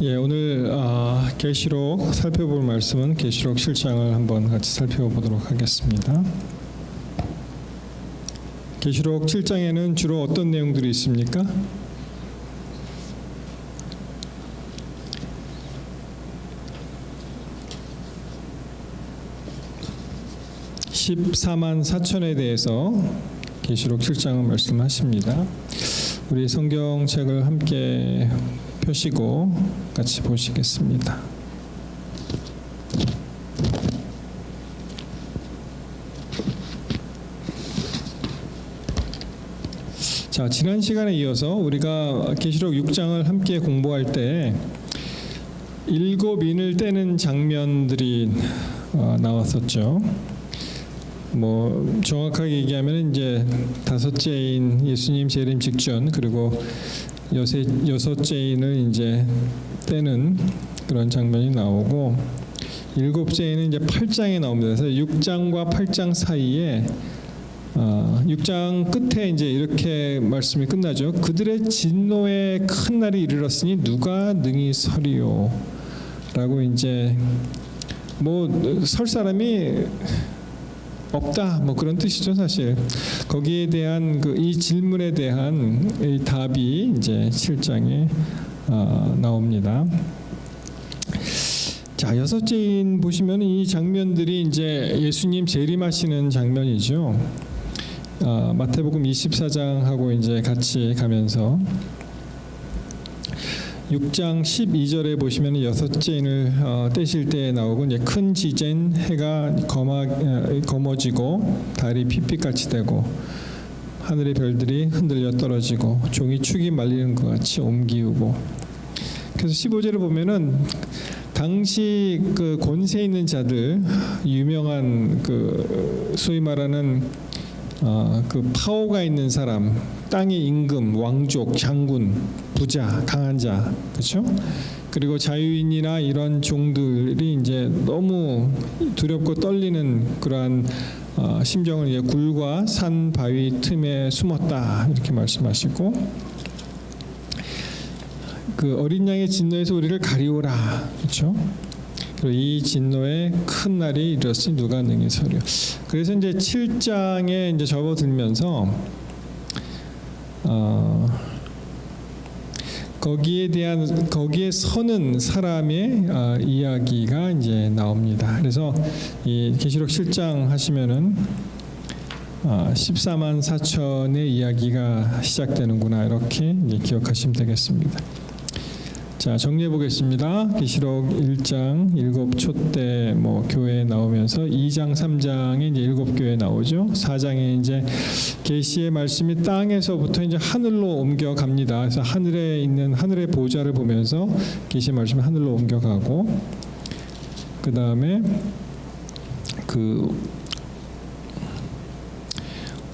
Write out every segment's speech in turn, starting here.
예, 오늘 계시록 살펴볼 말씀은 계시록 7장을 한번 같이 살펴보도록 하겠습니다. 계시록 7장에는 주로 어떤 내용들이 있습니까? 14만 4천에 대해서 계시록 7장은 말씀하십니다. 우리 성경책을 함께 펴시고 같이 보시겠습니다. 자, 지난 시간에 이어서 우리가 계시록 6장을 함께 공부할 때 일곱 인을 떼는 장면들이 나왔었죠. 정확하게 얘기하면 이제 다섯째인 예수님 재림 직전, 그리고 여섯째인을 이제 떼는 그런 장면이 나오고, 일곱째인은 이제 8장에 나옵니다. 그래서 6장과 8장 사이에 6장 끝에 이제 이렇게 말씀이 끝나죠. 그들의 진노의 큰 날이 이르렀으니 누가 능히 서리요? 라고 이제 설 사람이 없다, 그런 뜻이죠. 사실 거기에 대한 이 질문에 대한 이 답이 이제 7장에 나옵니다. 자, 여섯째인 보시면 이 장면들이 이제 예수님 재림하시는 장면이죠. 마태복음 24장하고 이제 같이 가면서 6장 12절에 보시면 여섯째 인을 떼실 때 나오고, 이제 큰 지진, 해가 검어지고 달이 핏빛같이 되고 하늘의 별들이 흔들려 떨어지고 종이 축이 말리는 것 같이 옮기우고. 그래서 15절을 보면은 당시 그 권세 있는 자들, 유명한 소위 말하는 그 파워가 있는 사람, 땅의 임금, 왕족, 장군, 부자, 강한 자, 그렇죠? 그리고 자유인이나 이런 종들이 이제 너무 두렵고 떨리는 그러한 심정을 이제 굴과 산, 바위 틈에 숨었다, 이렇게 말씀하시고, 그 어린 양의 진노에서 우리를 가리우라, 그렇죠? 그리고 이 진노의 큰 날이 이르렀으니 누가 능히 서리요. 그래서 이제 7장에 이제 접어들면서 거기에 서는 사람의 이야기가 이제 나옵니다. 그래서 이 계시록 7장 하시면은 14만 4천의 이야기가 시작되는구나, 이렇게 이제 기억하시면 되겠습니다. 자, 정리해 보겠습니다. 계시록 1장 7촛대 교회에 나오면서 2장 3장에 이제 7교회 나오죠. 4장에 이제 계시의 말씀이 땅에서부터 이제 하늘로 옮겨갑니다. 그래서 하늘에 있는 하늘의 보좌를 보면서 계시의 말씀이 하늘로 옮겨가고, 그 다음에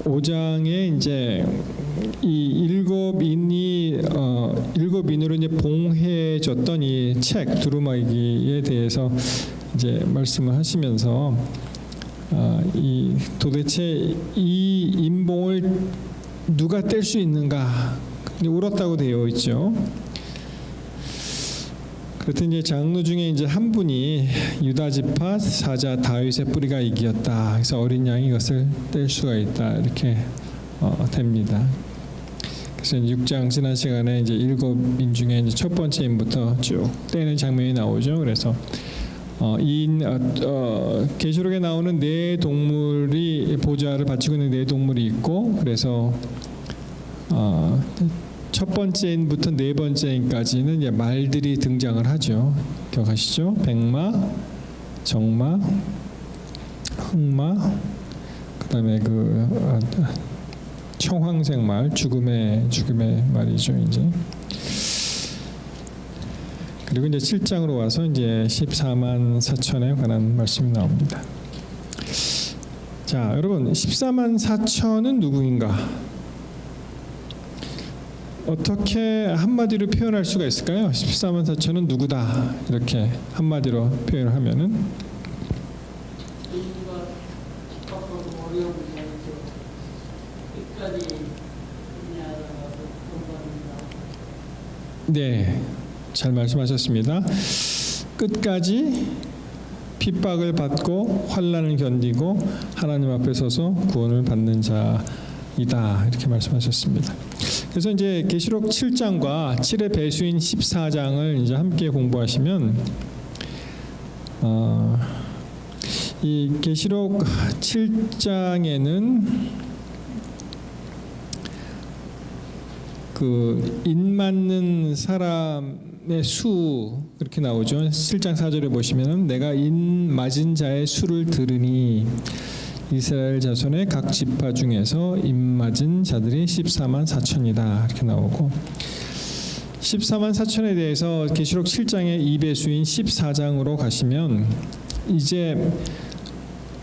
5장에 이제 이 일곱 인으로 이제 봉해졌던 이 책 두루마기에 대해서 이제 말씀을 하시면서 도대체 이 인봉을 누가 뗄 수 있는가, 울었다고 되어 있죠. 그랬더니 이제 장로 중에 이제 한 분이 유다 지파 사자 다윗의 뿌리가 이기었다. 그래서 어린 양이 이것을 뗄 수가 있다, 이렇게 됩니다. 그래서 6장 지난 시간에 이제 7인 중에 이제 첫 번째 인부터 쭉 떼는 장면이 나오죠. 그래서 계시록에 나오는 네 동물이 보좌를 바치고 있는 네 동물이 있고, 그래서 첫 번째 인부터 네 번째 인까지는 이제 말들이 등장을 하죠. 기억하시죠? 백마, 정마, 흑마, 그다음에 청황색 말, 죽음의 말이죠, 이제. 그리고 이제 7장으로 와서 이제 14만 4천에 관한 말씀이 나옵니다. 자, 여러분, 14만 4천은 누구인가? 어떻게 한마디로 표현할 수가 있을까요? 14만 4천은 누구다, 이렇게 한마디로 표현을 하면은 네, 잘 말씀하셨습니다. 끝까지 핍박을 받고 환난을 견디고 하나님 앞에 서서 구원을 받는 자이다 이렇게 말씀하셨습니다. 그래서 이제 계시록 7장과 7의 배수인 14장을 이제 함께 공부하시면 이 계시록 7장에는 그 인맞는 사람의 수 그렇게 나오죠. 7장 4절에 보시면은 내가 인맞은 자의 수를 들으니 이스라엘 자손의 각 지파 중에서 인맞은 자들이 14만 4천이다 이렇게 나오고 14만 4천에 대해서 계시록 7장의 2배수인 14장으로 가시면 이제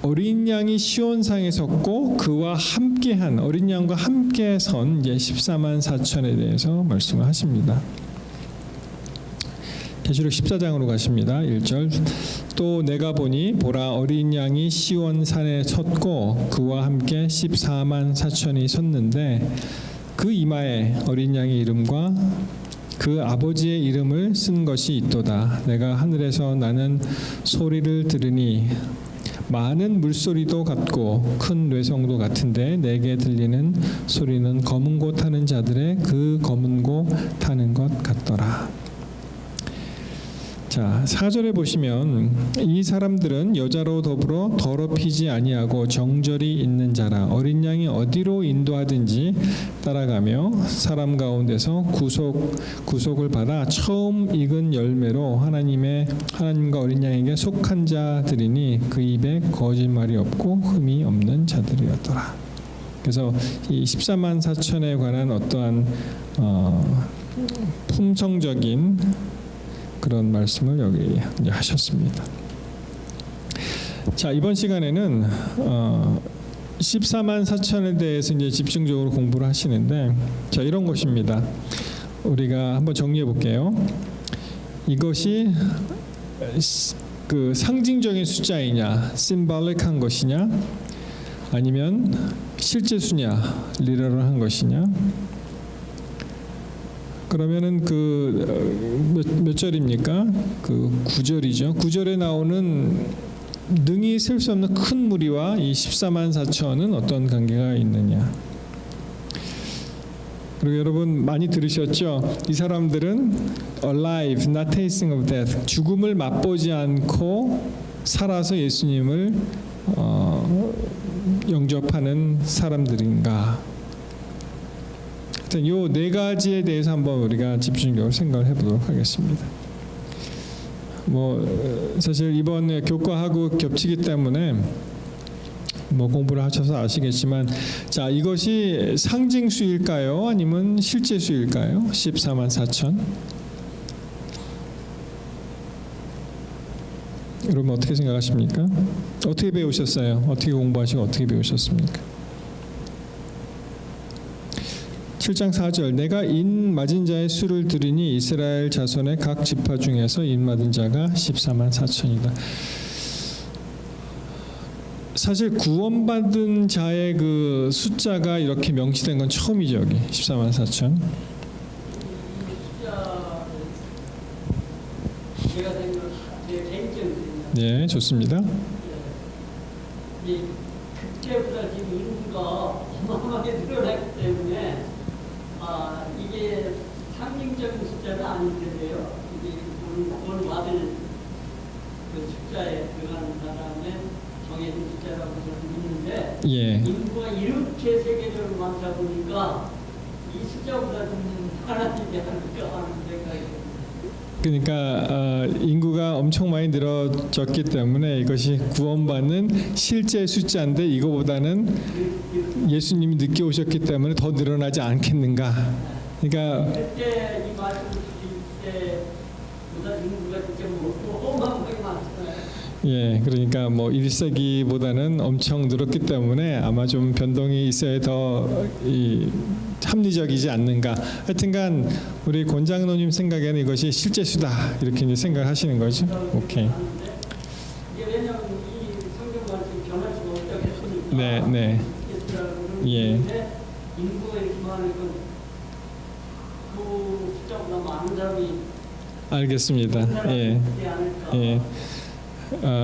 어린 양이 시온상에 섰고 그와 함께한 어린 양과 함께 선 이제 14만 4천에 대해서 말씀을 하십니다. 계시록 14장으로 가십니다. 1절 또 내가 보니 보라 어린 양이 시온산에 섰고 그와 함께 14만 4천이 섰는데 그 이마에 어린 양의 이름과 그 아버지의 이름을 쓴 것이 있도다. 내가 하늘에서 나는 소리를 들으니 많은 물소리도 같고 큰 뇌성도 같은데 내게 들리는 소리는 검은 고 타는 자들의 그 검은 고 타는 것 같더라. 자, 4절에 보시면 이 사람들은 여자로 더불어 더럽히지 아니하고 정절이 있는 자라 어린 양이 어디로 인도하든지 따라가며 사람 가운데서 구속을 받아 처음 익은 열매로 하나님과 어린 양에게 속한 자들이니 그 입에 거짓말이 없고 흠이 없는 자들이었더라. 그래서 이 14만 4천에 관한 어떠한 품성적인 그런 말씀을 여기 이제 하셨습니다. 자, 이번 시간에는 14만 4천에 대해서 이제 집중적으로 공부를 하시는데 자, 이런 것입니다. 우리가 한번 정리해 볼게요. 이것이 그 상징적인 숫자이냐, 심볼릭한 것이냐, 아니면 실제 수냐, 리얼한 것이냐. 그러면은 그 몇 절입니까? 그 9절이죠. 9절에 나오는 능히 셀 수 없는 큰 무리와 이 14만 4천은 어떤 관계가 있느냐? 그리고 여러분 많이 들으셨죠? 이 사람들은 alive, not tasting of death, 죽음을 맛보지 않고 살아서 예수님을 영접하는 사람들인가? 요 네 가지에 대해서 한번 우리가 집중적으로 생각을 해보도록 하겠습니다. 뭐 사실 이번에 교과하고 겹치기 때문에 뭐 공부를 하셔서 아시겠지만, 자, 이것이 상징수일까요? 아니면 실제수일까요? 14만 4천. 여러분 어떻게 생각하십니까? 어떻게 배우셨어요? 어떻게 공부하시고 어떻게 배우셨습니까? 7장 4절 내가 인 맞은 자의 수를 들으니 이스라엘 자손의 각 지파 중에서 인 맞은 자가 14만 4천이다. 사실 구원받은 자의 그 숫자가 이렇게 명시된 건 처음이죠. 여기 14만 4천. 네, 좋습니다. 그때보다 지금 인구가 어마어마하게 늘어났기 때문에 이게 상징적인 숫자는 아닐 텐데요. 이게 오늘 받을 그 숫자에 들어가는 사람의 정해진 숫자라고 저는 믿는데, 예. 인구가 이렇게 세계적으로 많다 보니까 이 숫자보다 좀 많아지지 않을까 하는 생각이. 그러니까 인구가 엄청 많이 늘어졌기 때문에 이것이 구원받는 실제 숫자인데 이거보다는 예수님이 늦게 오셨기 때문에 더 늘어나지 않겠는가. 그러니까 그때 이 말씀을 드릴 때보다 인구가 진짜 어마어마하게 많잖아요. 예, 그러니까 뭐 1세기보다는 엄청 늘었기 때문에 아마 좀 변동이 있어야 더 합리적이지 않는가. 하여튼간 우리 권장로님 생각에는 이것이 실제 수다 이렇게 이제 생각하시는 거죠. 오케이. 이게 왜냐하면 이 성경 말씀이 변할 수가 없다고 했으니까. 네, 네. 예. 인구가 이렇게 많으니까 그 숫자보다 많은 사람이 알겠습니다. 예. 되지 않을까. 예.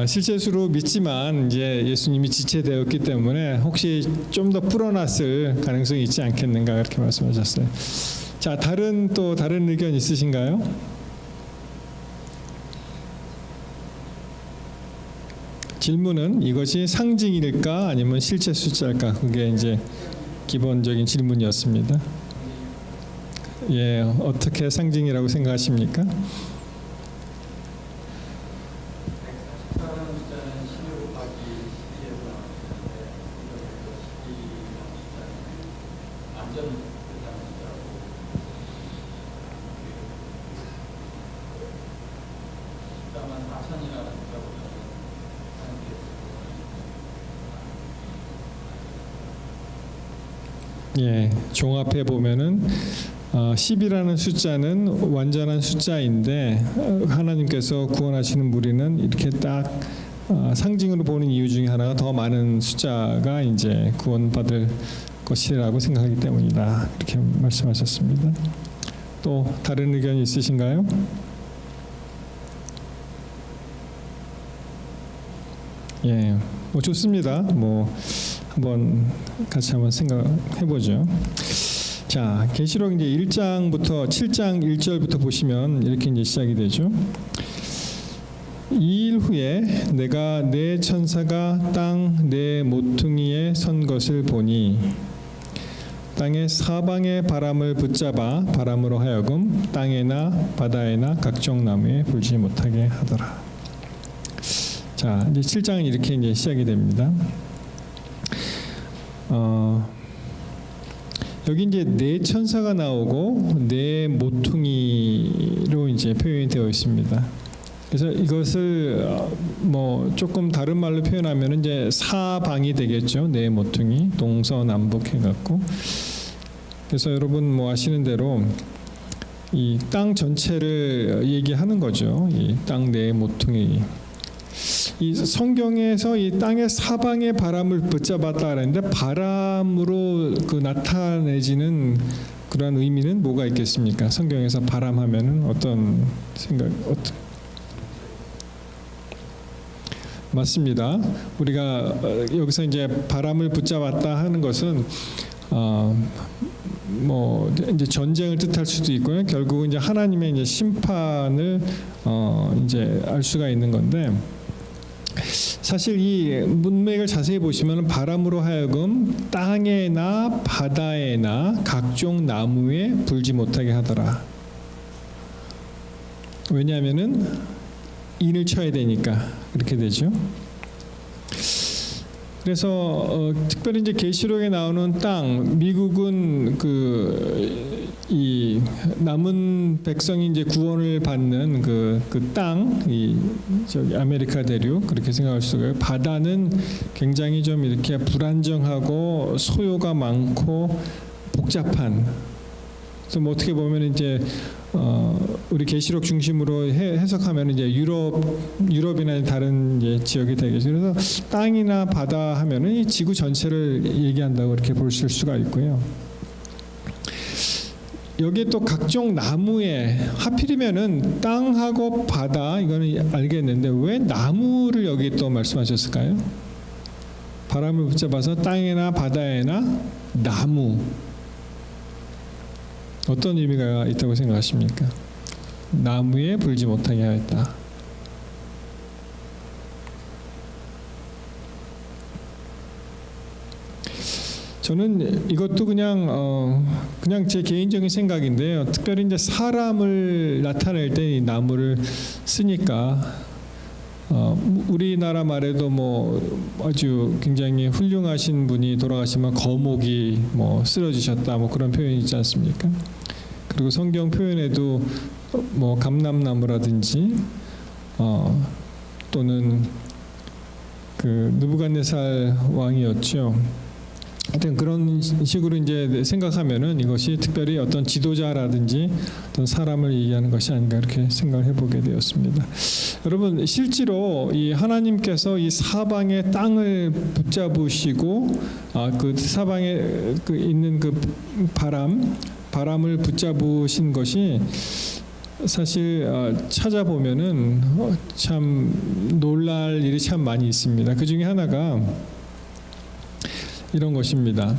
실제수로 믿지만 이제 예수님이 지체되었기 때문에 혹시 좀 더 불어났을 가능성이 있지 않겠는가 그렇게 말씀하셨어요. 자, 다른 의견 있으신가요? 질문은 이것이 상징일까 아니면 실제 숫자일까? 그게 이제 기본적인 질문이었습니다. 예, 어떻게 상징이라고 생각하십니까? 144라는 숫자는 11 곱하기 12에서 나왔는데 이거 12라는 숫자는 완전 뜻하는 숫자고 숫자만 4천이라는 숫자보다는 하는 게 예, 종합해 보면은 10이라는 숫자는 완전한 숫자인데 하나님께서 구원하시는 무리는 이렇게 딱 상징으로 보는 이유 중에 하나가 더 많은 숫자가 이제 구원받을 것이라고 생각하기 때문이다. 이렇게 말씀하셨습니다. 또 다른 의견이 있으신가요? 예, 뭐 좋습니다. 뭐 같이 한번 생각해 보죠. 자, 계시록 이제 1장부터 7장 1절부터 보시면 이렇게 이제 시작이 되죠. 2일 후에 내가 내 천사가 땅 내 모퉁이에 선 것을 보니 땅의 사방의 바람을 붙잡아 바람으로 하여금 땅에나 바다에나 각종 나무에 불지 못하게 하더라. 자, 이제 7장은 이렇게 이제 시작이 됩니다. 여기 이제 네 천사가 나오고 네 모퉁이로 이제 표현이 되어 있습니다. 그래서 이것을 뭐 조금 다른 말로 표현하면 이제 사방이 되겠죠. 네 모퉁이 동서남북 해갖고. 그래서 여러분 뭐 아시는 대로 이 땅 전체를 얘기하는 거죠. 이 땅 네 모퉁이. 이 성경에서 이 땅의 사방의 바람을 붙잡았다 그랬는데 바람으로 그 나타내지는 그러한 의미는 뭐가 있겠습니까? 성경에서 바람하면은 어떤 생각? 맞습니다. 우리가 여기서 이제 바람을 붙잡았다 하는 것은 뭐 이제 전쟁을 뜻할 수도 있고요. 결국은 이제 하나님의 이제 심판을 이제 알 수가 있는 건데. 사실 이 문맥을 자세히 보시면 바람으로 하여금 땅에나 바다에나 각종 나무에 불지 못하게 하더라. 왜냐하면은 인을 쳐야 되니까 그렇게 되죠. 그래서 특별히 이제 계시록에 나오는 땅, 미국은 이 남은 백성이 이제 구원을 받는 그 땅, 이 저기 아메리카 대륙 그렇게 생각할 수가 있고요. 바다는 굉장히 좀 이렇게 불안정하고 소요가 많고 복잡한. 그래서 뭐 어떻게 보면 이제 우리 계시록 중심으로 해석하면 이제 유럽이나 다른 이제 지역이 되겠죠. 그래서 땅이나 바다 하면은 이 지구 전체를 얘기한다고 이렇게 볼 수가 있고요. 여기에 또 각종 나무에 하필이면은 땅하고 바다 이거는 알겠는데 왜 나무를 여기 또 말씀하셨을까요? 바람을 붙잡아서 땅이나 바다에나 나무. 어떤 의미가 있다고 생각하십니까? 나무에 불지 못하게 하였다. 저는 이것도 그냥 제 개인적인 생각인데요. 특별히 이제 사람을 나타낼 때 이 나무를 쓰니까 우리나라 말에도 뭐 아주 굉장히 훌륭하신 분이 돌아가시면 거목이 뭐 쓰러지셨다 뭐 그런 표현이 있지 않습니까? 그리고 성경 표현에도 뭐 감람나무라든지 또는 그 느부갓네살 왕이었죠. 하여튼 그런 식으로 이제 생각하면은 이것이 특별히 어떤 지도자라든지 어떤 사람을 얘기하는 것이 아닌가 이렇게 생각을 해보게 되었습니다. 여러분 실제로 이 하나님께서 이 사방의 땅을 붙잡으시고 그 사방에 그 있는 그 바람을 붙잡으신 것이 사실 찾아보면은 참 놀랄 일이 참 많이 있습니다. 그 중에 하나가 이런 것입니다.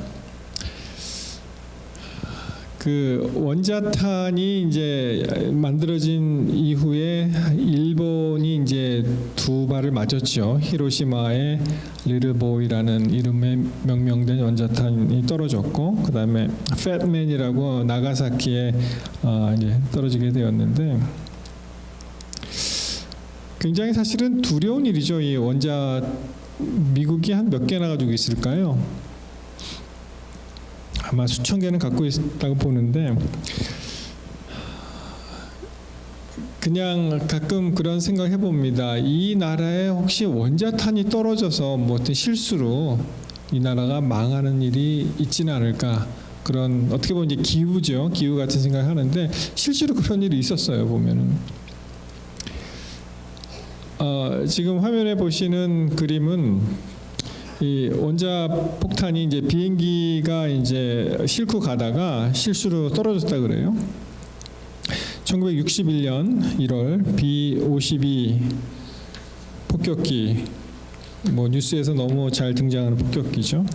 그 원자탄이 이제 만들어진 이후에 일본이 이제 두 발을 맞았죠. 히로시마에 리틀보이라는 이름에 명명된 원자탄이 떨어졌고, 그 다음에 팻맨이라고 나가사키에 이제 떨어지게 되었는데, 굉장히 사실은 두려운 일이죠. 이 미국이 한 몇 개나 가지고 있을까요? 아마 수천 개는 갖고 있다고 보는데, 그냥 가끔 그런 생각 해봅니다. 이 나라에 혹시 원자탄이 떨어져서 뭐 어떤 실수로 이 나라가 망하는 일이 있지는 않을까, 그런 어떻게 보면 이제 기우죠. 기우 같은 생각을 하는데 실제로 그런 일이 있었어요. 보면은 지금 화면에 보시는 그림은 이 원자 폭탄이 이제 비행기가 이제 싣고 가다가 실수로 떨어졌다 그래요. 1961년 1월 B-52 폭격기, 뭐 뉴스에서 너무 잘 등장하는 폭격기죠.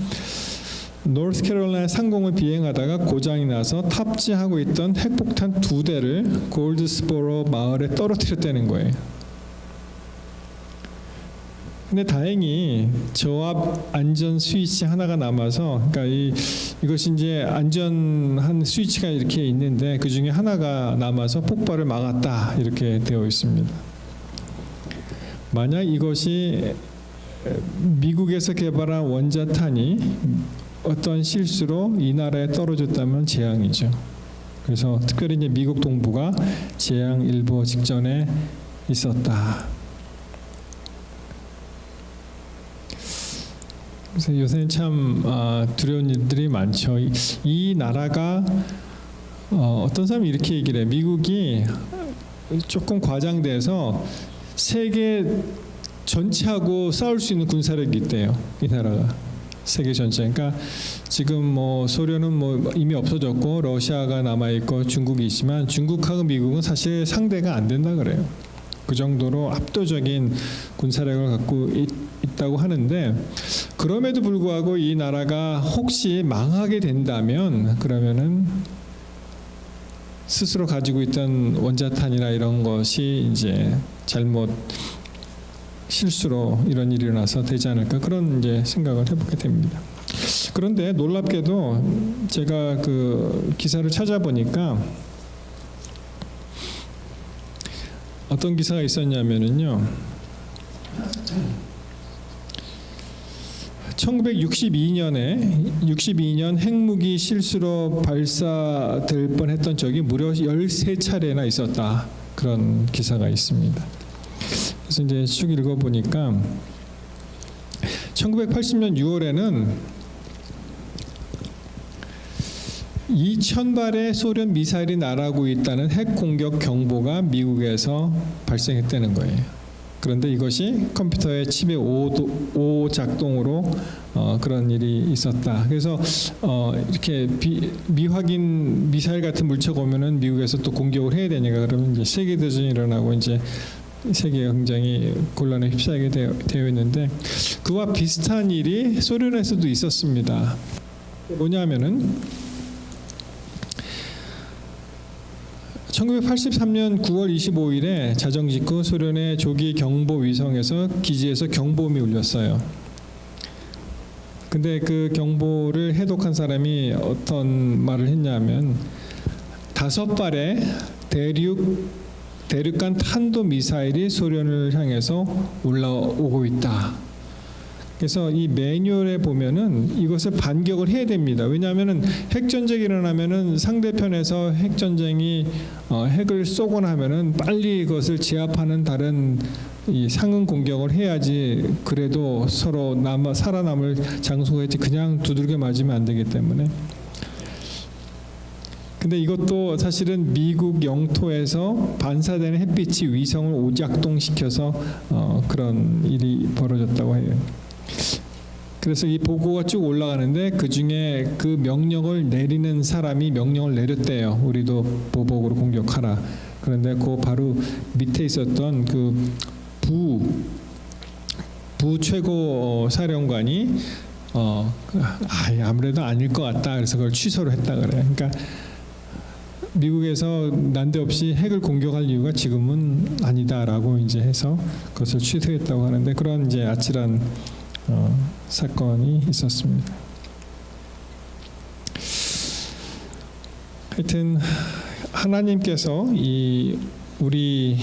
노스캐롤라이나 상공을 비행하다가 고장이 나서 탑재하고 있던 핵폭탄 2대를 골드스보로 마을에 떨어뜨렸다는 거예요. 근데 다행히 저압 안전 스위치 하나가 남아서, 그러니까 이것이 이제 안전한 스위치가 이렇게 있는데 그 중에 하나가 남아서 폭발을 막았다, 이렇게 되어 있습니다. 만약 이것이 미국에서 개발한 원자탄이 어떤 실수로 이 나라에 떨어졌다면 재앙이죠. 그래서 특별히 이제 미국 동부가 재앙일보 직전에 있었다. 그래서 요새는 참 두려운 일들이 많죠. 이 나라가 어떤 사람이 이렇게 얘기를 해요. 미국이 조금 과장돼서 세계 전체하고 싸울 수 있는 군사력이 있대요. 이 나라가 세계 전체. 그러니까 지금 뭐 소련은 뭐 이미 없어졌고 러시아가 남아 있고 중국이 있지만 중국하고 미국은 사실 상대가 안 된다 그래요. 그 정도로 압도적인 군사력을 갖고 있다고 하는데, 그럼에도 불구하고 이 나라가 혹시 망하게 된다면 그러면은 스스로 가지고 있던 원자탄이나 이런 것이 이제 잘못 실수로 이런 일이 일어나서 되지 않을까, 그런 이제 생각을 해보게 됩니다. 그런데 놀랍게도 제가 그 기사를 찾아보니까 어떤 기사가 있었냐면은요, 1962년 핵무기 실수로 발사될 뻔했던 적이 무려 13차례나 있었다, 그런 기사가 있습니다. 그래서 이제 쭉 읽어보니까 1980년 6월에는 2,000발의 소련 미사일이 날아오고 있다는 핵 공격 경보가 미국에서 발생했다는 거예요. 그런데 이것이 컴퓨터의 칩의 오작동으로 그런 일이 있었다. 그래서 이렇게 미확인 미사일 같은 물체가 오면은 미국에서 또 공격을 해야 되니까, 그러면 이제 세계 대전이 일어나고 이제 세계가 굉장히 곤란에 휩싸이게 되어 있는데, 그와 비슷한 일이 소련에서도 있었습니다. 뭐냐면은 1983년 9월 25일에 자정 직후 소련의 조기 경보 위성에서 기지에서 경보음이 울렸어요. 근데 그 경보를 해독한 사람이 어떤 말을 했냐면 5발의 대륙간 탄도 미사일이 소련을 향해서 올라오고 있다. 그래서 이 매뉴얼에 보면은 이것을 반격을 해야 됩니다. 왜냐하면은 핵전쟁이 일어나면은 상대편에서 핵전쟁이 핵을 쏘거나 하면은 빨리 이것을 제압하는 다른 이 상응 공격을 해야지, 그래도 서로 살아남을 장소가 있지, 그냥 두들겨 맞으면 안 되기 때문에. 근데 이것도 사실은 미국 영토에서 반사되는 햇빛이 위성을 오작동시켜서 그런 일이 벌어졌다고 해요. 그래서 이 보고가 쭉 올라가는데 그 중에 그 명령을 내리는 사람이 명령을 내렸대요. 우리도 보복으로 공격하라. 그런데 그 바로 밑에 있었던 그 부 최고 사령관이 아무래도 아닐 것 같다. 그래서 그걸 취소를 했다 그래요. 그러니까 미국에서 난데없이 핵을 공격할 이유가 지금은 아니다라고 이제 해서 그것을 취소했다고 하는데 그런 이제 아찔한 사건이 있었습니다. 하여튼 하나님께서 우리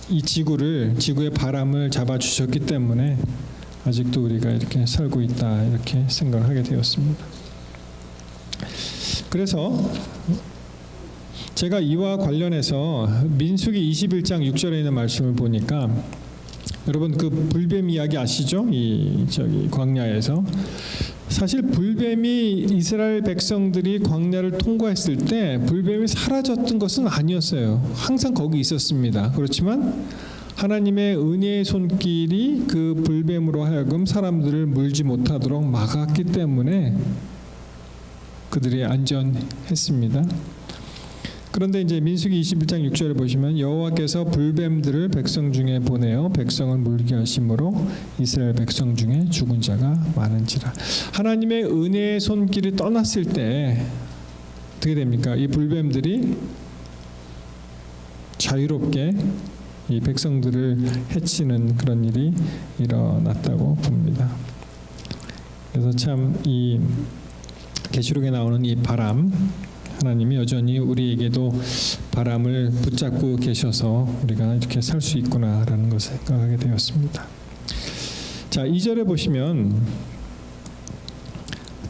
이 지구의 바람을 잡아 주셨기 때문에 아직도 우리가 이렇게 살고 있다 이렇게 생각을 하게 되었습니다. 그래서 제가 이와 관련해서 민수기 21장 6절에 있는 말씀을 보니까 여러분 그 불뱀 이야기 아시죠? 저기 광야에서 사실 불뱀이 이스라엘 백성들이 광야를 통과했을 때 불뱀이 사라졌던 것은 아니었어요. 항상 거기 있었습니다. 그렇지만 하나님의 은혜의 손길이 그 불뱀으로 하여금 사람들을 물지 못하도록 막았기 때문에 그들이 안전했습니다. 그런데 이제 민수기 21장 6절을 보시면 여호와께서 불뱀들을 백성 중에 보내어 백성을 물게 하심으로 이스라엘 백성 중에 죽은 자가 많은지라. 하나님의 은혜의 손길이 떠났을 때 어떻게 됩니까? 이 불뱀들이 자유롭게 이 백성들을 해치는 그런 일이 일어났다고 봅니다. 그래서 참 이 계시록에 나오는 이 바람, 하나님이 여전히 우리에게도 바람을 붙잡고 계셔서 우리가 이렇게 살 수 있구나라는 것을 생각하게 되었습니다. 자, 2절에 보시면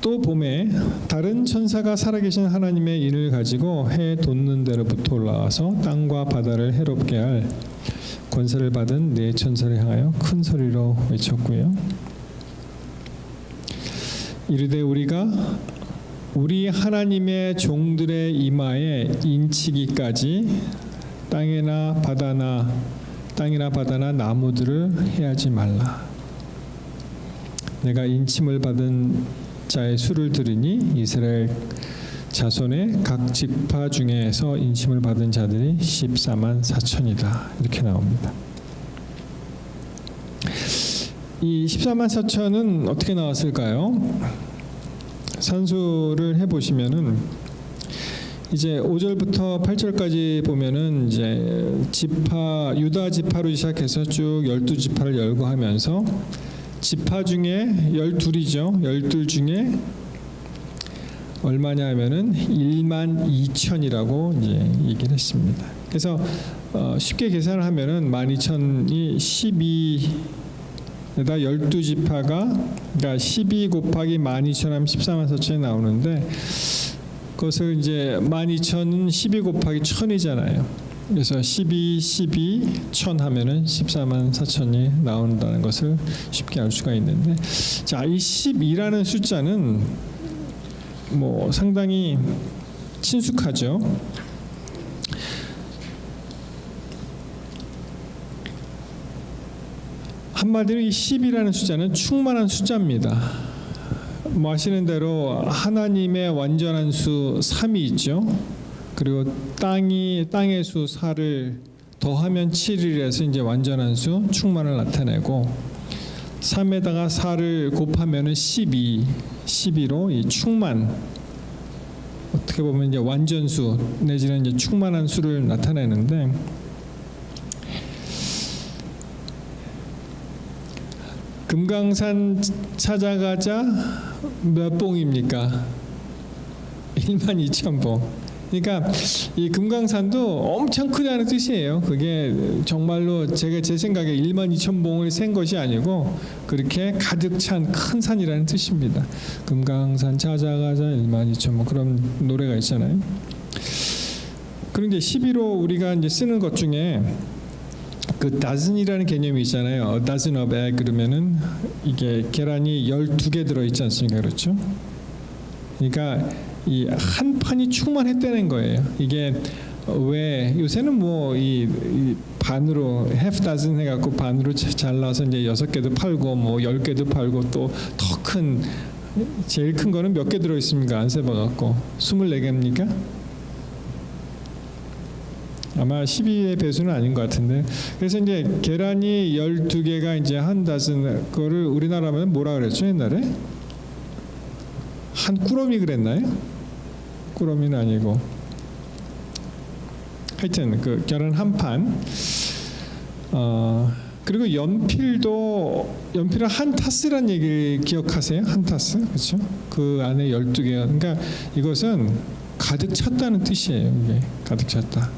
또 봄에 다른 천사가 살아계신 하나님의 인을 가지고 해 돋는 데로부터 올라와서 땅과 바다를 해롭게 할 권세를 받은 네 천사를 향하여 큰 소리로 외쳤고요. 이르되 우리가 우리 하나님의 종들의 이마에 인치기까지 땅이나 바다나 나무들을 해하지 말라. 내가 인침을 받은 자의 수를 들으니 이스라엘 자손의 각 지파 중에서 인침을 받은 자들이 14만 4천이다. 이렇게 나옵니다. 이 14만 4천은 어떻게 나왔을까요? 산수를 해보시면은 이제 5절부터 8절까지 보면은 이제 유다 지파로 시작해서 쭉 12지파를 열거하면서 지파 중에 12이죠. 12 중에 얼마냐 하면은 1만 2천이라고 이제 얘기를 했습니다. 그래서 쉽게 계산을 하면은 12,000이 12에다 12지파가 그러니까 12 곱하기 12,000 하면 14만 4천이 나오는데 그것을 이제 12,000은 12 곱하기 1000이잖아요. 그래서 12, 1000 하면은 14만 4천이 나온다는 것을 쉽게 알 수가 있는데, 자, 이 12라는 숫자는 뭐 상당히 친숙하죠. 한마디로 이 10이라는 숫자는 충만한 숫자입니다. 뭐 아시는 대로 하나님의 완전한 수 3이 있죠. 그리고 땅의 수 4를 더하면 7이라서 이제 완전한 수 충만을 나타내고 3에다가 4를 곱하면은 12로 이 충만, 어떻게 보면 이제 완전수 내지는 이제 충만한 수를 나타내는데, 금강산 찾아가자 몇 봉입니까? 12,000봉. 그러니까 이 금강산도 엄청 크다는 뜻이에요. 그게 정말로 제 생각에 12,000봉을 센 것이 아니고 그렇게 가득 찬 큰 산이라는 뜻입니다. 금강산 찾아가자 12,000봉, 그런 노래가 있잖아요. 그런데 11호 우리가 이제 쓰는 것 중에 그 dozen이라는 개념이 있잖아요. A dozen of egg 그러면은 이게 계란이 12개 들어 있지 않습니까? 그렇죠? 그러니까 이 한 판이 충만했다는 거예요. 이게 왜 요새는 뭐 이 반으로 half dozen 해갖고 반으로 잘라서 이제 6개도 팔고 뭐 10개도 팔고 또 더 큰 제일 큰 거는 몇 개 들어 있습니까? 안 세봐갖고 24개입니까? 아마 12의 배수는 아닌 것 같은데. 그래서 이제 계란이 12개가 이제 한 다슨 거를 우리나라면 뭐라 그랬죠 옛날에? 한 꾸러미 그랬나요? 꾸러미는 아니고. 하여튼 그 계란 한 판. 그리고 연필을 한 타스란 얘기를 기억하세요? 한 타스, 그렇죠? 그 안에 12개가. 그러니까 이것은 가득 찼다는 뜻이에요. 이게 가득 찼다.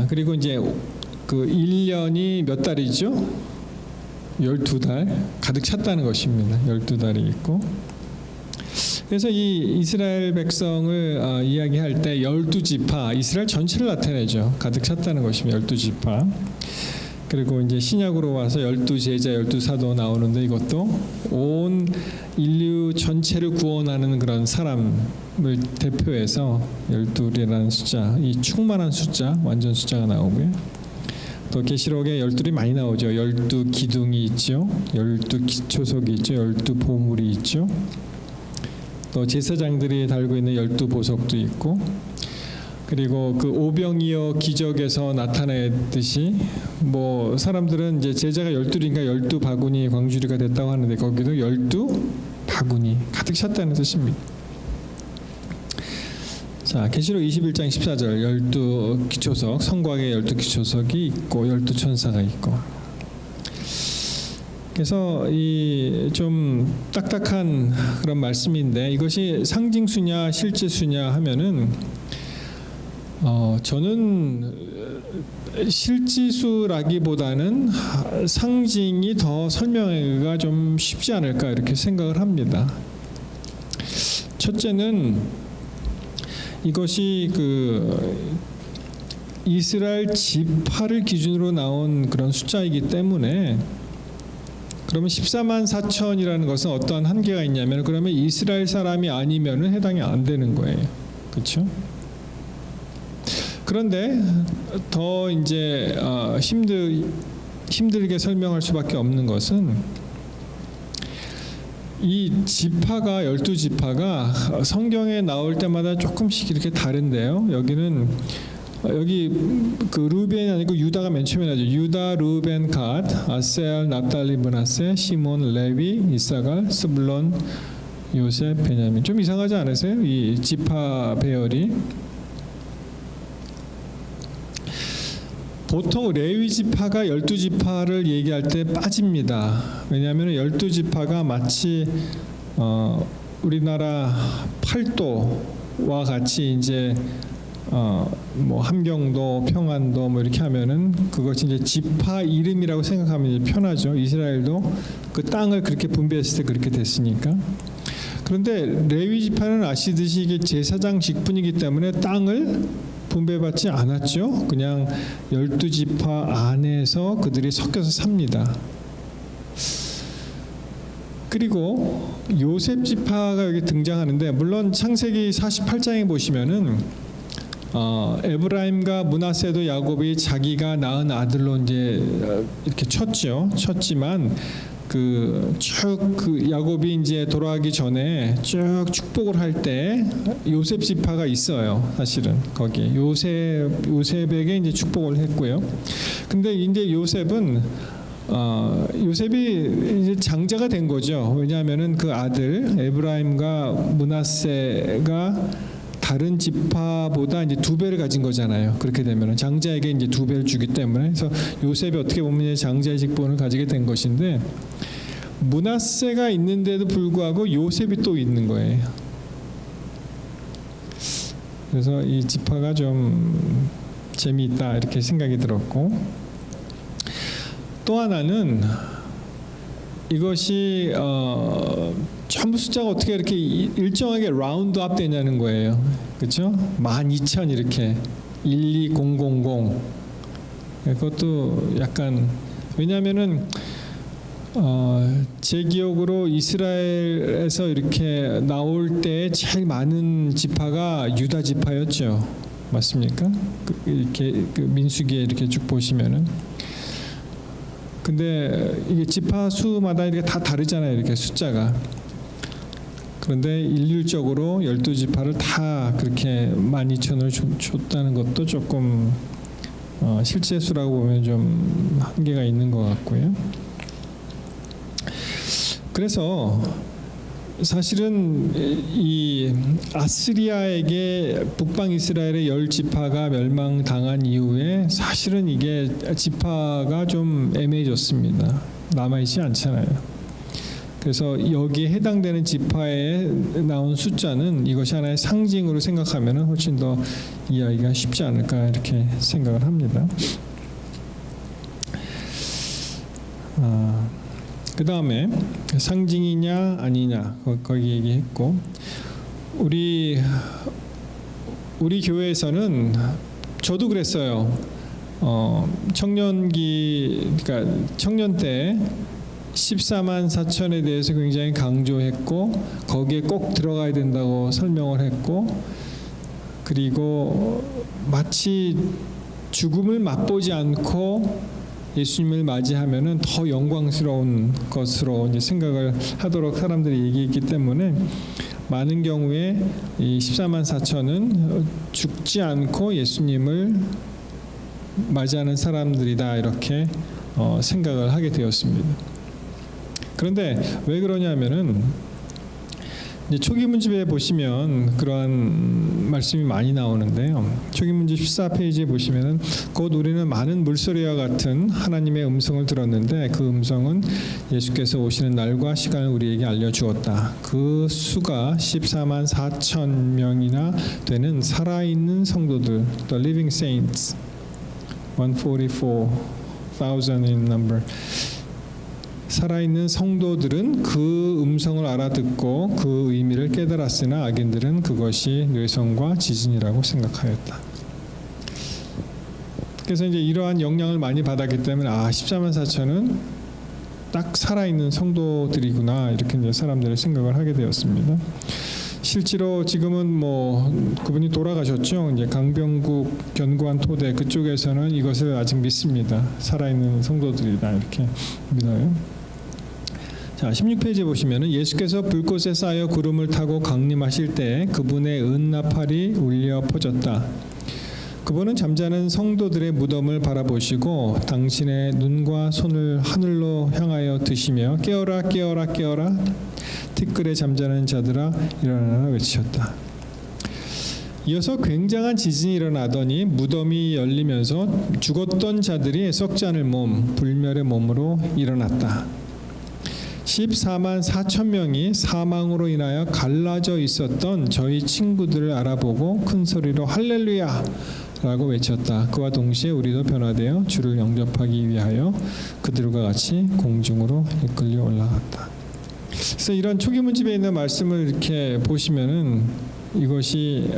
그리고 이제 그 1년이 몇 달이죠? 12달 가득 찼다는 것입니다. 12달이 있고. 그래서 이 이스라엘 백성을 이야기할 때 12지파, 이스라엘 전체를 나타내죠. 가득 찼다는 것입니다. 12지파. 그리고 이제 신약으로 와서 12제자, 12사도 나오는데 이것도 온 인류 전체를 구원하는 그런 사람을 대표해서 12이라는 숫자, 이 충만한 숫자, 완전 숫자가 나오고요. 또 계시록에 12이 많이 나오죠. 12기둥이 있죠. 12기초석이 있죠. 12보물이 있죠. 또 제사장들이 달고 있는 12보석도 있고, 그리고 그 오병이어 기적에서 나타내듯이 뭐 사람들은 이제 제자가 12인가 12바구니 광주리가 됐다고 하는데 거기도 12바구니 가득 찼다는 뜻입니다. 자, 계시록 21장 14절 12기초석, 성곽에 12기초석이 있고 12천사가 있고. 그래서 이 좀 딱딱한 그런 말씀인데 이것이 상징수냐 실제수냐 하면은 저는 실지수라기보다는 상징이 더 설명하기가 좀 쉽지 않을까 이렇게 생각을 합니다. 첫째는 이것이 그 이스라엘 지파를 기준으로 나온 그런 숫자이기 때문에, 그러면 14만 4천이라는 것은 어떠한 한계가 있냐면, 그러면 이스라엘 사람이 아니면은 해당이 안 되는 거예요. 그렇죠? 그런데 더 이제 힘들게 설명할 수밖에 없는 것은 이 지파가 12지파가 성경에 나올 때마다 조금씩 이렇게 다른데요. 여기는 여기 그 루벤이 아니고 유다가 맨 처음에 나죠. 유다, 루벤, 갓, 아셀, 납달리, 므낫세, 시몬, 레위, 이사갈, 스불론, 요셉, 베냐민. 좀 이상하지 않으세요? 이 지파 배열이. 보통 레위 지파가 12지파를 얘기할 때 빠집니다. 왜냐하면 12지파가 마치 우리나라 팔도와 같이 이제 뭐 함경도, 평안도 뭐 이렇게 하면은 그것이 이제 지파 이름이라고 생각하면 이제 편하죠. 이스라엘도 그 땅을 그렇게 분배했을 때 그렇게 됐으니까. 그런데 레위 지파는 아시듯이 이게 제사장 직분이기 때문에 땅을 분배받지 않았죠. 그냥 12지파 안에서 그들이 섞여서 삽니다. 그리고 요셉 지파가 여기 등장하는데, 물론 창세기 48장에 보시면은 에브라임과 므낫세도 야곱이 자기가 낳은 아들로 이제 이렇게 쳤지만 그 야곱이 이제 돌아가기 전에 쭉 축복을 할 때 요셉 지파가 있어요. 사실은 거기 요셉에게 이제 축복을 했고요. 근데 이제 요셉이 이제 장자가 된 거죠. 왜냐하면은 그 아들 에브라임과 므낫세가 다른 지파보다 이제 2배를 가진 거잖아요. 그렇게 되면은 장자에게 이제 2배를 주기 때문에, 그래서 요셉이 어떻게 보면 장자의 직분을 가지게 된 것인데, 므낫세가 있는데도 불구하고 요셉이 또 있는 거예요. 그래서 이 지파가 좀 재미있다 이렇게 생각이 들었고, 또 하나는 이것이 전부 숫자가 어떻게 이렇게 일정하게 라운드업 되냐는 거예요. 그렇죠? 12,000 이렇게 12000. 그것도 약간, 왜냐하면은 제 기억으로 이스라엘에서 이렇게 나올 때 제일 많은 지파가 유다 지파였죠. 맞습니까? 이렇게 민수기에 이렇게 쭉 보시면은. 근데 이게 지파 수마다 이렇게 다 다르잖아요. 이렇게 숫자가. 그런데 일률적으로 12지파를 다 그렇게 12,000을 줬다는 것도 조금 실제 수라고 보면 좀 한계가 있는 것 같고요. 그래서 사실은 이 아스리아에게 북방 이스라엘의 10지파가 멸망당한 이후에 사실은 이게 지파가 좀 애매해졌습니다. 남아있지 않잖아요. 그래서 여기에 해당되는 지파에 나온 숫자는 이것이 하나의 상징으로 생각하면 훨씬 더 이해하기가 쉽지 않을까 이렇게 생각을 합니다. 그 다음에 상징이냐 아니냐 거기 얘기했고, 우리 교회에서는 저도 그랬어요. 그러니까 청년 때 14만 4천에 대해서 굉장히 강조했고 거기에 꼭 들어가야 된다고 설명을 했고, 그리고 마치 죽음을 맛보지 않고 예수님을 맞이하면은 더 영광스러운 것으로 이제 생각을 하도록 사람들이 얘기했기 때문에 많은 경우에 이 14만 4천은 죽지 않고 예수님을 맞이하는 사람들이다 이렇게 생각을 하게 되었습니다. 그런데 왜 그러냐면은 이제 초기 문집에 보시면 그러한 말씀이 많이 나오는데요. 초기 문집 14페이지에 보시면은 곧 우리는 많은 물소리와 같은 하나님의 음성을 들었는데 그 음성은 예수께서 오시는 날과 시간을 우리에게 알려주었다. 그 수가 14만 4천 명이나 되는 살아있는 성도들, the living saints, 144,000 in number. 살아있는 성도들은 그 음성을 알아듣고 그 의미를 깨달았으나 악인들은 그것이 뇌성과 지진이라고 생각하였다. 그래서 이제 이러한 영향을 많이 받았기 때문에 14만 4천은 딱 살아있는 성도들이구나 이렇게 이제 사람들이 생각을 하게 되었습니다. 실제로 지금은 뭐 그분이 돌아가셨죠. 이제 강병국 견고한 토대 그쪽에서는 이것을 아직 믿습니다. 살아있는 성도들이다 이렇게 믿어요. 자, 16페이지에 보시면은 예수께서 불꽃에 쌓여 구름을 타고 강림하실 때 그분의 은나팔이 울려 퍼졌다. 그분은 잠자는 성도들의 무덤을 바라보시고 당신의 눈과 손을 하늘로 향하여 드시며 깨어라 깨어라 깨어라 티끌에 잠자는 자들아 일어나라 외치셨다. 이어서 굉장한 지진이 일어나더니 무덤이 열리면서 죽었던 자들이 썩지 않을 몸 불멸의 몸으로 일어났다. 14만 4천 명이 사망으로 인하여 갈라져 있었던 저희 친구들을 알아보고 큰 소리로 할렐루야 라고 외쳤다. 그와 동시에 우리도 변화되어 주를 영접하기 위하여 그들과 같이 공중으로 이끌려 올라갔다. 그래서 이런 초기 문집에 있는 말씀을 이렇게 보시면은 이것이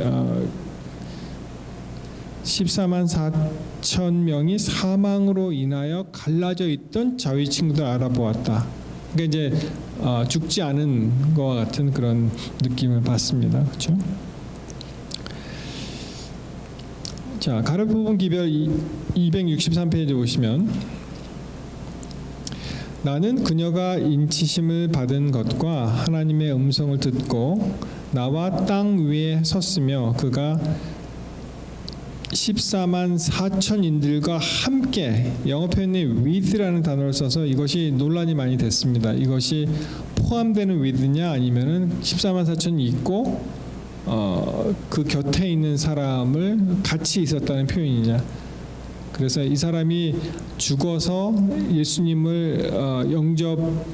14만 4천 명이 사망으로 인하여 갈라져 있던 저희 친구들 알아보았다. 그러니까 이제 죽지 않은 것과 같은 그런 느낌을 받습니다. 그렇죠? 자, 가르 부분 기별 263페이지 보시면 나는 그녀가 인치심을 받은 것과 하나님의 음성을 듣고 나와 땅 위에 섰으며 그가 14만 4천인들과 함께 영어 표현이 with라는 단어를 써서 이것이 논란이 많이 됐습니다. 이것이 포함되는 with냐 아니면은 14만 4천이 있고 그 곁에 있는 사람을 같이 있었다는 표현이냐. 그래서 이 사람이 죽어서 예수님을 영접하는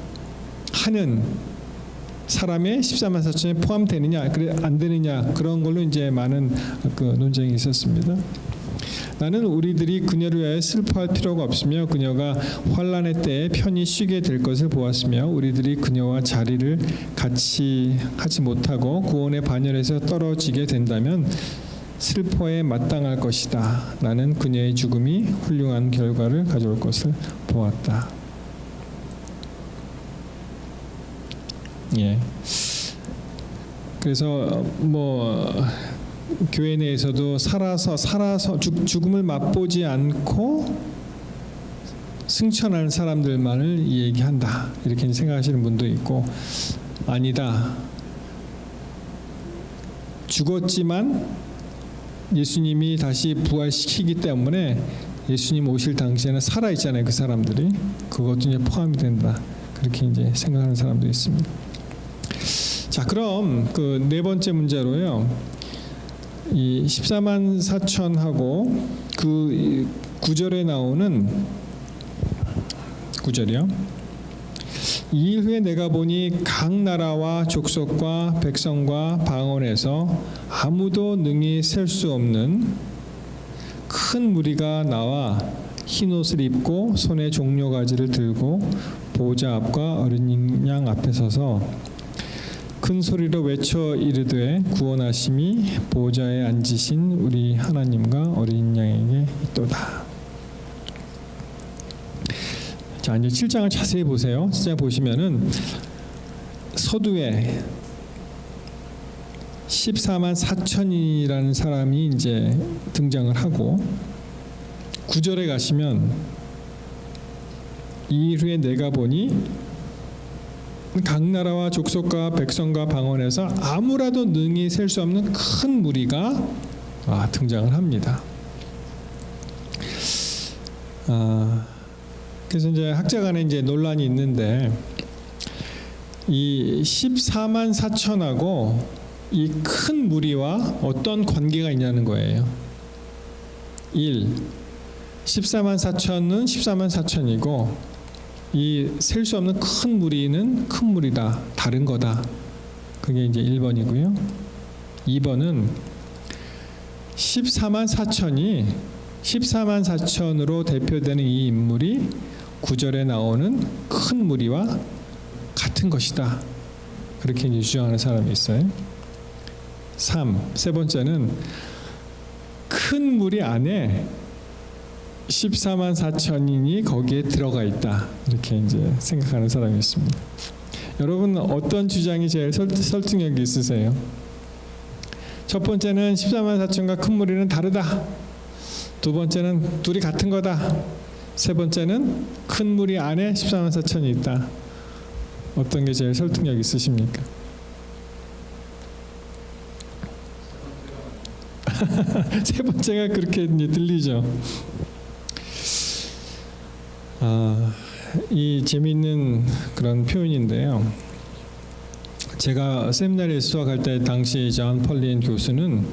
사람의 14만 4천에 포함되느냐 그래 안 되느냐 그런 걸로 이제 많은 그 논쟁이 있었습니다. 나는 우리들이 그녀를 위하여 슬퍼할 필요가 없으며 그녀가 환난의 때에 편히 쉬게 될 것을 보았으며 우리들이 그녀와 자리를 같이 하지 못하고 구원의 반열에서 떨어지게 된다면 슬퍼에 마땅할 것이다. 나는 그녀의 죽음이 훌륭한 결과를 가져올 것을 보았다. 예. 그래서 뭐 교회 내에서도 살아서 죽음을 맛보지 않고 승천하는 사람들만을 얘기한다 이렇게 생각하시는 분도 있고 아니다. 죽었지만 예수님이 다시 부활시키기 때문에 예수님 오실 당시에는 살아 있잖아요. 그 사람들이 그것도 이제 포함이 된다. 그렇게 이제 생각하는 사람도 있습니다. 자, 그럼 그 네 번째 문제로요. 이 14만 4천하고 그 9절에 나오는 9절이요. 2일 후에 내가 보니 각 나라와 족속과 백성과 방언에서 아무도 능히 셀 수 없는 큰 무리가 나와 흰 옷을 입고 손에 종려가지를 들고 보좌 앞과 어린 양 앞에 서서 큰 소리로 외쳐 이르되 구원하심이 보좌에 앉으신 우리 하나님과 어린 양에게 있도다. 자, 이제 7장을 자세히 보세요. 7장 보시면은 서두에 14만 4천이라는 사람이 이제 등장을 하고 9절에 가시면 2일 후에 내가 보니 각 나라와 족속과 백성과 방언에서 아무라도 능히 셀 수 없는 큰 무리가 등장을 합니다. 그래서 이제 학자 간에 이제 논란이 있는데 이 14만 4천하고 이 큰 무리와 어떤 관계가 있냐는 거예요. 1. 14만 4천은 14만 4천이고 이 셀 수 없는 큰 무리는 큰 무리다. 다른 거다. 그게 이제 1번이고요. 2번은 14만 4천이 14만 4천으로 대표되는 이 인물이 9절에 나오는 큰 무리와 같은 것이다. 그렇게 이제 주장하는 사람이 있어요. 3. 세 번째는 큰 무리 안에 14만 4천인이 거기에 들어가 있다. 이렇게 이제 생각하는 사람이 있습니다. 여러분 어떤 주장이 제일 설득력이 있으세요? 첫 번째는 14만 4천과 큰 무리는 다르다. 두 번째는 둘이 같은 거다. 세 번째는 큰 무리 안에 14만 4천이 있다. 어떤 게 제일 설득력 있으십니까? 세 번째가 그렇게 이제 들리죠. 이 재미있는 그런 표현인데요. 제가 세미나리에 수학할 때 당시 존 펄린 교수는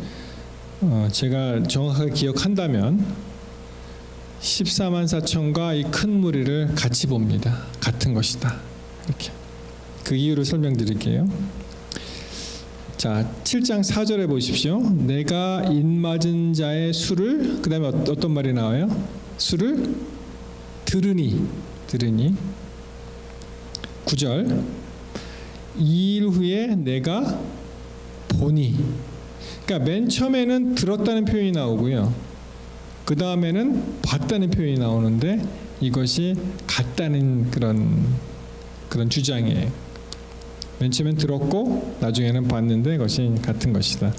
제가 정확하게 기억한다면 14만 4천과 이 큰 무리를 같이 봅니다. 같은 것이다. 이렇게 그 이유를 설명드릴게요. 자, 7장 4절에 보십시오. 내가 인맞은 자의 수를, 그 다음에 어떤 말이 나와요? 수를 들으니 9절 2일 후에 내가 보니. 그러니까 맨 처음에는 들었다는 표현이 나오고요. 그 다음에는 봤다는 표현이 나오는데 이것이 같다는 그런 주장이에요. 맨 처음엔 들었고 나중에는 봤는데 그것이 같은 것이다.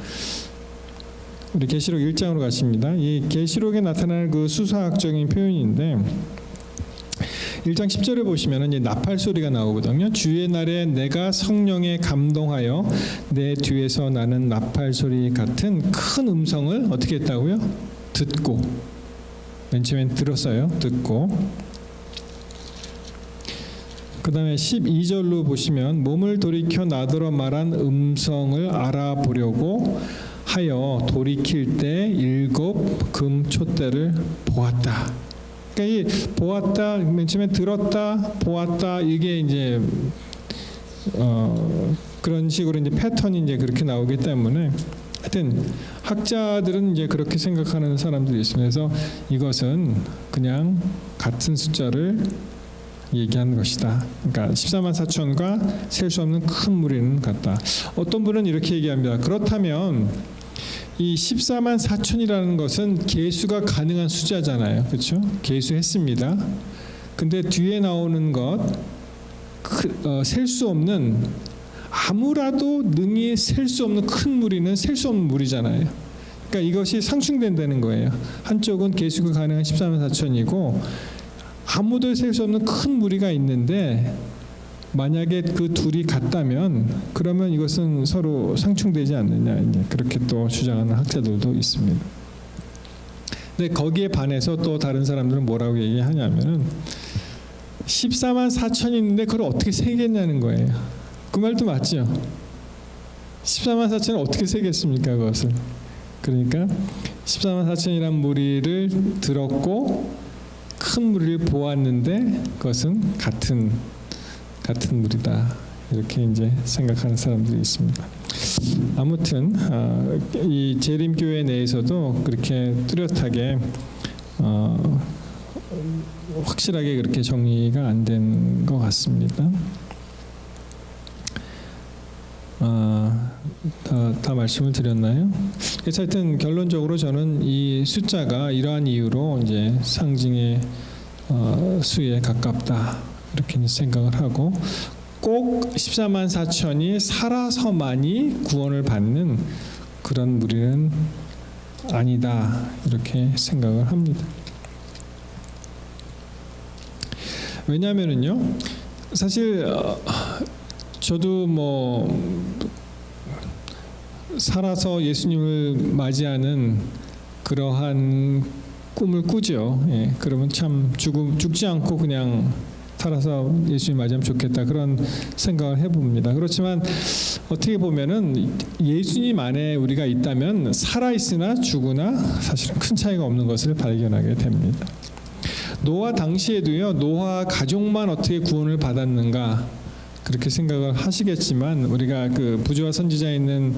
우리 계시록 1장으로 가십니다. 이 계시록에 나타나는 그 수사학적인 표현인데 1장 10절에 보시면은 나팔 소리가 나오거든요. 주의 날에 내가 성령에 감동하여 내 뒤에서 나는 나팔 소리 같은 큰 음성을 어떻게 했다고요? 듣고. 맨 처음엔 들었어요. 듣고. 그 다음에 12절로 보시면 몸을 돌이켜 나더러 말한 음성을 알아보려고 하여 돌이킬 때 7 금 촛대를 보았다. 그러니까 이 보았다, 맨 처음에 들었다, 보았다, 이게 이제 그런 식으로 이제 패턴이 이제 그렇게 나오기 때문에 하여튼 학자들은 이제 그렇게 생각하는 사람들이 있습니다. 그래서 이것은 그냥 같은 숫자를 얘기하는 것이다. 그러니까 14만 4천과 셀 수 없는 큰 무리는 같다. 어떤 분은 이렇게 얘기합니다. 그렇다면 이 14만 4천이라는 것은 계수가 가능한 숫자잖아요. 그렇죠? 계수했습니다. 근데 뒤에 나오는 것 셀 수 없는 아무라도 능히 셀 수 없는 큰 무리는 셀 수 없는 무리잖아요. 그러니까 이것이 상충된다는 거예요. 한쪽은 계수가 가능한 14만 4천이고 아무도 셀 수 없는 큰 무리가 있는데 만약에 그 둘이 같다면 그러면 이것은 서로 상충되지 않느냐, 이제 그렇게 또 주장하는 학자들도 있습니다. 근데 거기에 반해서 또 다른 사람들은 뭐라고 얘기하냐면은 14만 4천이 있는데 그걸 어떻게 세겠냐는 거예요. 그 말도 맞죠. 14만 4천을 어떻게 세겠습니까, 그것을. 그러니까 14만 4천이란 무리를 들었고 큰 무리를 보았는데 그것은 같은 무리다, 이렇게 이제 생각하는 사람들이 있습니다. 아무튼 이 재림교회 내에서도 그렇게 뚜렷하게 확실하게 그렇게 정리가 안 된 것 같습니다. 다 말씀을 드렸나요? 그래서 하여튼 결론적으로 저는 이 숫자가 이러한 이유로 이제 상징의 수에 가깝다, 이렇게 생각을 하고, 꼭 14만 4천이 살아서만이 구원을 받는 그런 무리는 아니다, 이렇게 생각을 합니다. 왜냐하면은요, 사실 저도 살아서 예수님을 맞이하는 그러한 꿈을 꾸죠. 예, 그러면 참 죽지 않고 그냥 살아서 예수님 맞이하면 좋겠다, 그런 생각을 해봅니다. 그렇지만 어떻게 보면은 예수님 안에 우리가 있다면 살아있으나 죽으나 사실은 큰 차이가 없는 것을 발견하게 됩니다. 노아 당시에도요, 노아 가족만 어떻게 구원을 받았는가, 그렇게 생각을 하시겠지만 우리가 그 부조와 선지자에 있는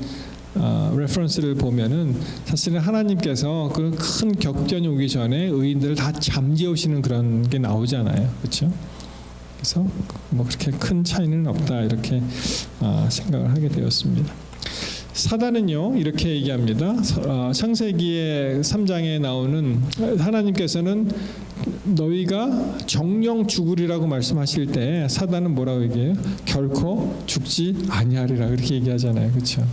레퍼런스를 보면은 사실은 하나님께서 그 큰 격변이 오기 전에 의인들을 다 잠재우시는 그런 게 나오잖아요, 그렇죠? 그래서 그렇게 큰 차이는 없다, 이렇게 생각을 하게 되었습니다. 사단은요, 이렇게 얘기합니다. 창세기의 3장에 나오는, 하나님께서는 너희가 정령 죽으리라고 말씀하실 때 사단은 뭐라고 얘기해요? 결코 죽지 아니하리라, 그렇게 얘기하잖아요, 그렇죠?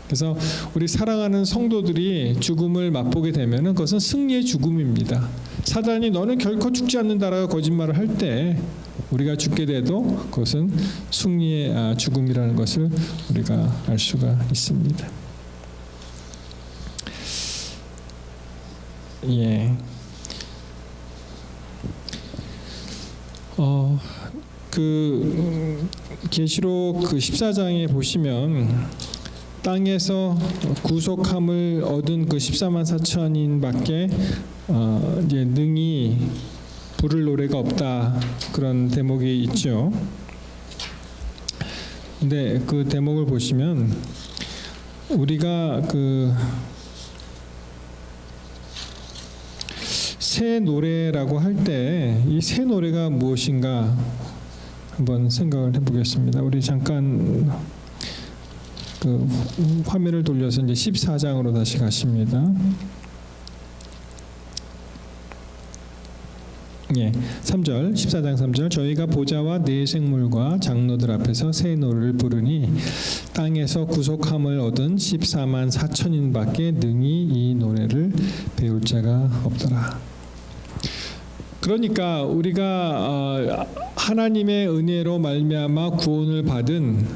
그래서 우리 사랑하는 성도들이 죽음을 맛보게 되면은 그것은 승리의 죽음입니다. 사단이 너는 결코 죽지 않는다라고 거짓말을 할 때 우리가 죽게 돼도 그것은 승리의 죽음이라는 것을 우리가 알 수가 있습니다. 예. 계시록 14장에 보시면 땅에서 구속함을 얻은 그 14만 4천인밖에 이제 능히 부를 노래가 없다, 그런 대목이 있죠. 근데 그 대목을 보시면 우리가 그 새 노래라고 할 때 이 새 노래가 무엇인가 한번 생각을 해보겠습니다. 우리 잠깐 그 화면을 돌려서 이제 14장으로 다시 가십니다. 예, 3절, 14장 3절. 저희가 보좌와 네 생물과 장로들 앞에서 새 노래를 부르니 땅에서 구속함을 얻은 14만 4천인밖에 능히 이 노래를 배울 자가 없더라. 그러니까 우리가 하나님의 은혜로 말미암아 구원을 받은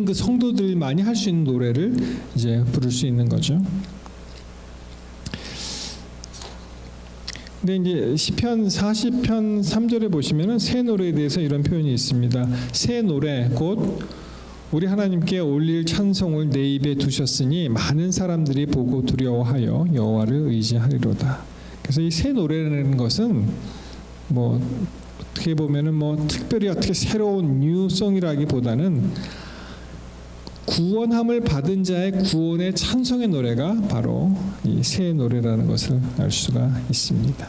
그 성도들만이 할 수 있는 노래를 이제 부를 수 있는 거죠. 근데 이제 시편 40편 3절에 보시면은 새 노래에 대해서 이런 표현이 있습니다. 새 노래 곧 우리 하나님께 올릴 찬송을 내 입에 두셨으니 많은 사람들이 보고 두려워하여 여호와를 의지하리로다. 그래서 이 새 노래라는 것은 어떻게 보면은 특별히 어떻게 새로운 뉴송이라기보다는 구원함을 받은 자의 구원의 찬송의 노래가 바로 이 새 노래라는 것을 알 수가 있습니다.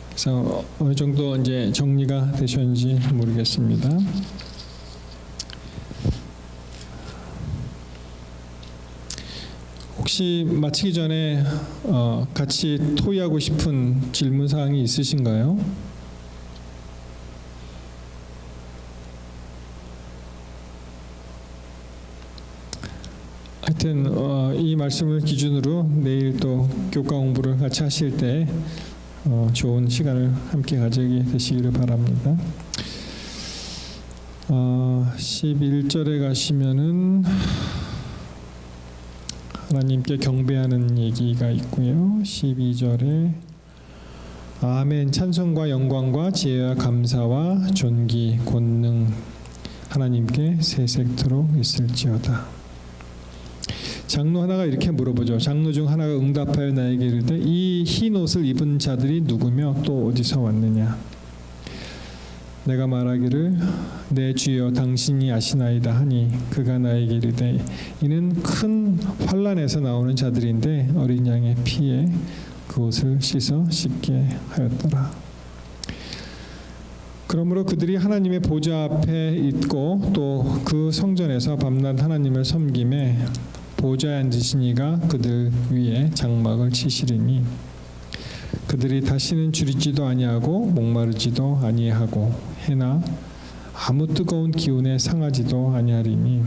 그래서 어느 정도 이제 정리가 되셨는지 모르겠습니다. 혹시 마치기 전에 같이 토의하고 싶은 질문 사항이 있으신가요? 하여튼 하여튼 이 말씀을 기준으로 내일 또 교과 공부를 같이 하실 때 좋은 시간을 함께 가지게 되시기를 바랍니다. 11절에 가시면은 하나님께 경배하는 얘기가 있고요. 12절에 아멘 찬송과 영광과 지혜와 감사와 존귀 권능 하나님께 세세토록 있을지어다. 장로 하나가 이렇게 물어보죠. 장로 중 하나가 응답하여 나에게 이르되 이 흰 옷을 입은 자들이 누구며 또 어디서 왔느냐. 내가 말하기를 내 주여 당신이 아시나이다 하니 그가 나에게 이르되 이는 큰 환난에서 나오는 자들인데 어린 양의 피에 그 옷을 씻어 씻게 하였더라. 그러므로 그들이 하나님의 보좌 앞에 있고 또 그 성전에서 밤낮 하나님을 섬김에 보좌에 앉으신 이가 그들 위에 장막을 치시리니 그들이 다시는 주리지도 아니하고 목마르지도 아니하고 해나 아무 뜨거운 기운에 상하지도 아니하리니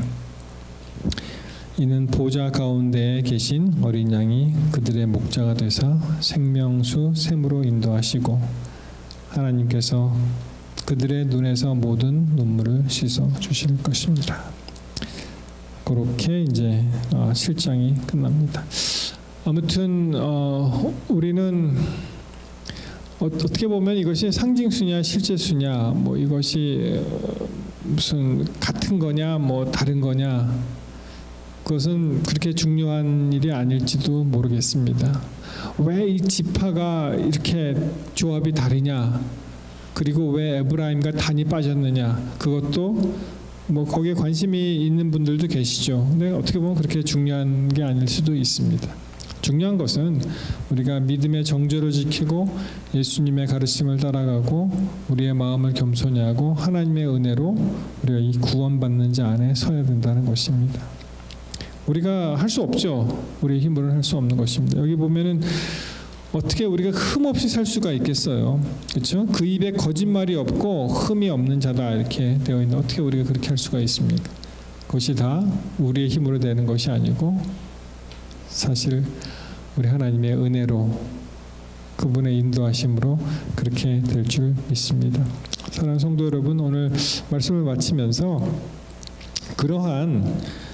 이는 보좌 가운데에 계신 어린 양이 그들의 목자가 되사 생명수 샘으로 인도하시고 하나님께서 그들의 눈에서 모든 눈물을 씻어 주실 것입니다. 그렇게 이제 7장이 끝납니다. 아무튼 우리는 어떻게 보면 이것이 상징수냐 실제수냐 뭐 이것이 무슨 같은 거냐 뭐 다른 거냐 그것은 그렇게 중요한 일이 아닐지도 모르겠습니다. 왜 이 지파가 이렇게 조합이 다르냐, 그리고 왜 에브라임과 단이 빠졌느냐, 그것도 뭐 거기에 관심이 있는 분들도 계시죠. 근데 어떻게 보면 그렇게 중요한 게 아닐 수도 있습니다. 중요한 것은 우리가 믿음의 정죄를 지키고 예수님의 가르침을 따라가고 우리의 마음을 겸손히 하고 하나님의 은혜로 우리가 이 구원받는 자 안에 서야 된다는 것입니다. 우리가 할 수 없죠. 우리의 힘으로는 할 수 없는 것입니다. 여기 보면은 어떻게 우리가 흠없이 살 수가 있겠어요? 그렇죠? 그 입에 거짓말이 없고 흠이 없는 자다 이렇게 되어 있는데 어떻게 우리가 그렇게 할 수가 있습니까? 그것이 다 우리의 힘으로 되는 것이 아니고 사실 우리 하나님의 은혜로 그분의 인도하심으로 그렇게 될 줄 믿습니다. 사랑하는 성도 여러분, 오늘 말씀을 마치면서 그러한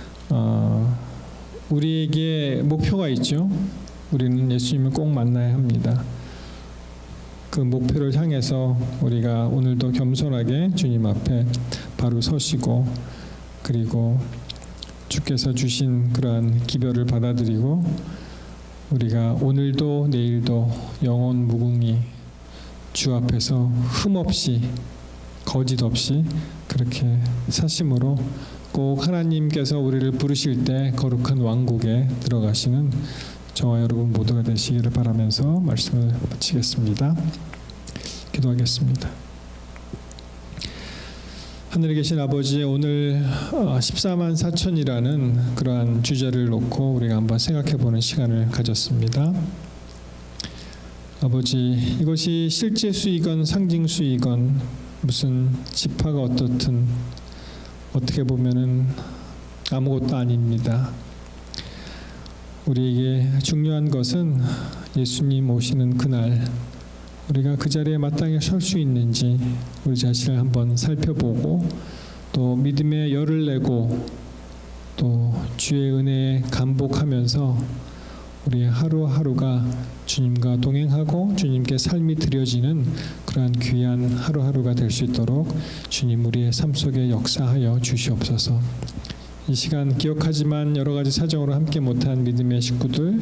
우리에게 목표가 있죠. 우리는 예수님을 꼭 만나야 합니다. 그 목표를 향해서 우리가 오늘도 겸손하게 주님 앞에 바로 서시고 그리고 주께서 주신 그러한 기별을 받아들이고 우리가 오늘도 내일도 영원 무궁히 주 앞에서 흠없이 거짓 없이 그렇게 사심으로 꼭 하나님께서 우리를 부르실 때 거룩한 왕국에 들어가시는 저와 여러분 모두가 되시기를 바라면서 말씀을 마치겠습니다. 기도하겠습니다. 하늘에 계신 아버지, 오늘 14만 4천이라는 그러한 주제를 놓고 우리가 한번 생각해 보는 시간을 가졌습니다. 아버지, 이것이 실제 수이건 상징 수이건 무슨 지파가 어떻든 어떻게 보면은 아무것도 아닙니다. 우리에게 중요한 것은 예수님 오시는 그날 우리가 그 자리에 마땅히 설 수 있는지 우리 자신을 한번 살펴보고 또 믿음의 열을 내고 또 주의 은혜에 감복하면서 우리의 하루하루가 주님과 동행하고 주님께 삶이 드려지는 그러한 귀한 하루하루가 될 수 있도록 주님 우리의 삶 속에 역사하여 주시옵소서. 이 시간 기억하지만 여러 가지 사정으로 함께 못한 믿음의 식구들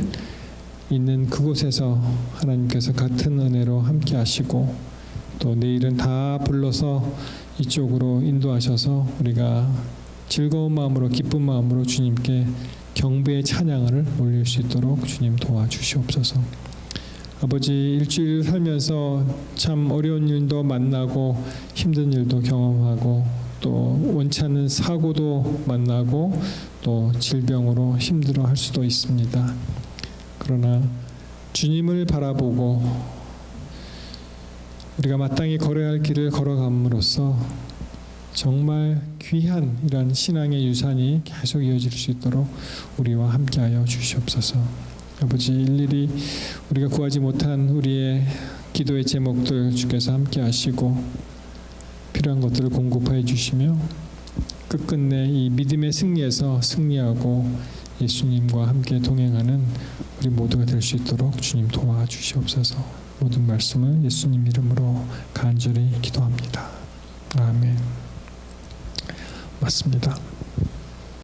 있는 그곳에서 하나님께서 같은 은혜로 함께 하시고 또 내일은 다 불러서 이쪽으로 인도하셔서 우리가 즐거운 마음으로 기쁜 마음으로 주님께 경배의 찬양을 올릴 수 있도록 주님 도와주시옵소서. 아버지, 일주일 살면서 참 어려운 일도 만나고 힘든 일도 경험하고 또 원치 않는 사고도 만나고 또 질병으로 힘들어할 수도 있습니다. 그러나 주님을 바라보고 우리가 마땅히 걸어야 할 길을 걸어감으로써 정말 귀한 이런 신앙의 유산이 계속 이어질 수 있도록 우리와 함께하여 주시옵소서. 아버지, 일일이 우리가 구하지 못한 우리의 기도의 제목들 주께서 함께하시고 필요한 것들을 공급하여 주시며 끝끝내 이 믿음의 승리에서 승리하고 예수님과 함께 동행하는 우리 모두가 될 수 있도록 주님 도와주시옵소서. 모든 말씀을 예수님 이름으로 간절히 기도합니다. 아멘. 맞습니다.